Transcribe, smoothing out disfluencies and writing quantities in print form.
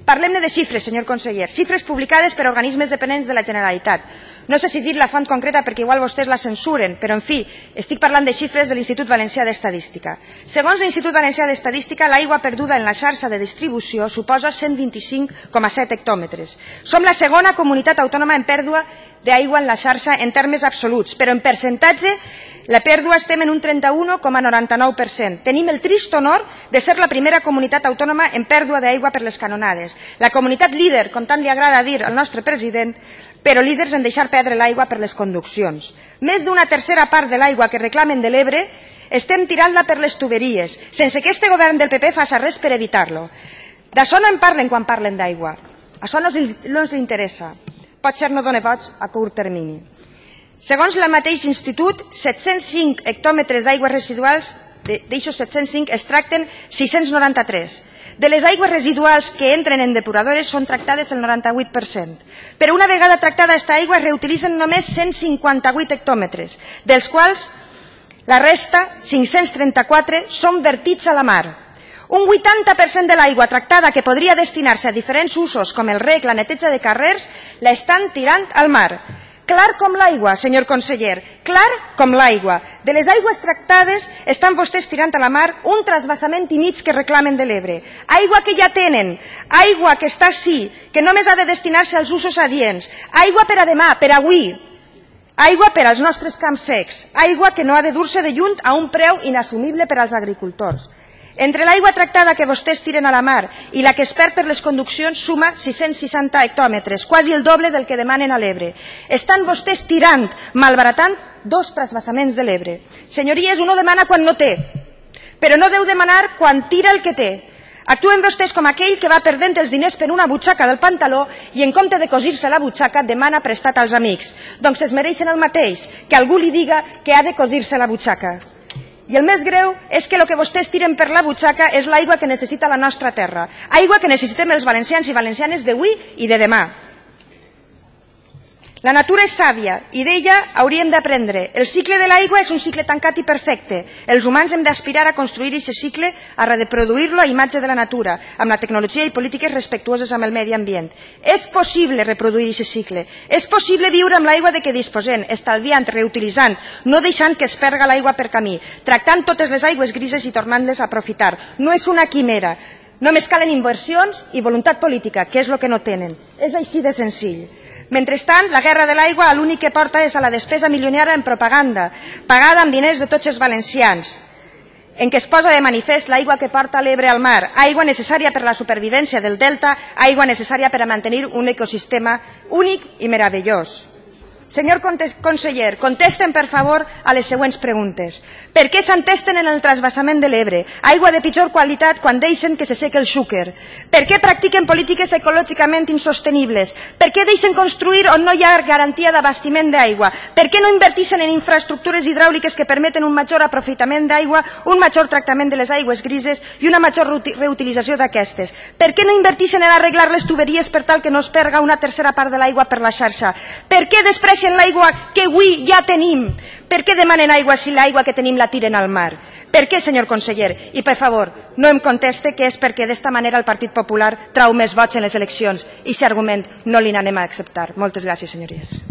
Parlem-ne de xifres, senyor conseller, xifres publicades per organismes dependents de la Generalitat. No sé si dir la font concreta perquè igual vostès la censuren, però en fi, estic parlant de xifres de l'Institut Valencià d'Estadística. Segons l'Institut Valencià d'Estadística, l'aigua perduda en la xarxa de distribució suposa 125,7 hectòmetres. Som la segona comunitat autònoma en pèrdua d'aigua en la xarxa en termes absoluts, però en percentatge la pèrdua estem en un 31,99%. Tenim el trist honor de ser la primera comunitat autònoma en pèrdua d'aigua per les canonades. La comunitat líder, com tant li agrada dir al nostre president, però líders en deixar perdre l'aigua per les conduccions. Més d'una tercera part de l'aigua que reclamen de l'Ebre estem tirant-la per les tuberies, sense que este govern del PP faci res per evitar-lo. D'això no en parlen quan parlen d'aigua. Això no els interessa. Potser no dona vots a curt termini. Segons el mateix institut, 705 hectòmetres d'aigües residuals, d'aixòs 705 es tracten 693. De les aigües residuals que entren en depuradores són tractades el 98%. Però una vegada tractada aquesta aigua es reutilitzen només 158 hectòmetres, dels quals la resta, 534, són vertits a la mar. Un 80% de l'aigua tractada que podria destinar-se a diferents usos com el reg, la neteja de carrers, la estan tirant al mar. Clar com l'aigua, senyor conseller, clar com l'aigua. De les aigües tractades estan vostès tirant a la mar un trasbassament i mig que reclamen de l'Ebre. Aigua que ja tenen, aigua que està així, que només ha de destinar-se als usos adients, aigua per a demà, per avui, aigua per als nostres camps secs, aigua que no ha de dur-se de lluny a un preu inassumible per als agricultors. Entre l'aigua tractada que vostès tiren a la mar i la que es perd per les conduccions suma 660 hectòmetres, quasi el doble del que demanen a l'Ebre. Estan vostès tirant, malbaratant, 2 trasbassaments de l'Ebre. Senyories, uno demana quan no té, però no deu demanar quan tira el que té. Actuen vostès com aquell que va perdent els diners per una butxaca del pantaló i en compte de cosir-se la butxaca demana prestat als amics. Doncs es mereixen el mateix, que algú li diga que ha de cosir-se la butxaca. I el més greu és que el que vostès tiren per la butxaca és l'aigua que necessita la nostra terra, aigua que necessitem els valencians i valencianes d'avui i de demà. La natura és sàvia i d'ella hauríem d'aprendre. El cicle de l'aigua és un cicle tancat i perfecte. Els humans hem d'aspirar a construir aquest cicle, a reproduir-lo a imatge de la natura, amb la tecnologia i polítiques respectuoses amb el medi ambient. És possible reproduir aquest cicle. És possible viure amb l'aigua de què disposem, estalviant, reutilitzant, no deixant que es perga l'aigua per camí, tractant totes les aigües grises i tornant-les a aprofitar. No és una quimera. Només calen inversions i voluntat política, que és el que no tenen. És així de senzill. Mentrestant, la guerra de l'aigua l'únic que porta és a la despesa milionària en propaganda, pagada amb diners de tots els valencians, en què es posa de manifest l'aigua que porta l'Ebre al mar, aigua necessària per la supervivència del delta, aigua necessària per a mantenir un ecosistema únic i meravellós. Senyor conseller, contesten per favor a les següents preguntes. Per què s'entesten en el trasbassament de l'Ebre? Aigua de pitjor qualitat quan deixen que se seque el xúquer. Per què practiquen polítiques ecològicament insostenibles? Per què deixen construir on no hi ha garantia d'abastiment d'aigua? Per què no inverteixen en infraestructures hidràuliques que permeten un major aprofitament d'aigua, un major tractament de les aigües grises i una major reutilització d'aquestes? Per què no inverteixen en arreglar les tuberies per tal que no es perga una tercera part de l'aigua per la xarxa? Per què després l'aigua que avui ja tenim? Per què demanen aigua si l'aigua que tenim la tiren al mar? Per què, senyor conseller? I, per favor, no em conteste que és perquè d'esta manera el Partit Popular trau més vots en les eleccions i aquest argument no li n'anem a acceptar. Moltes gràcies, senyories.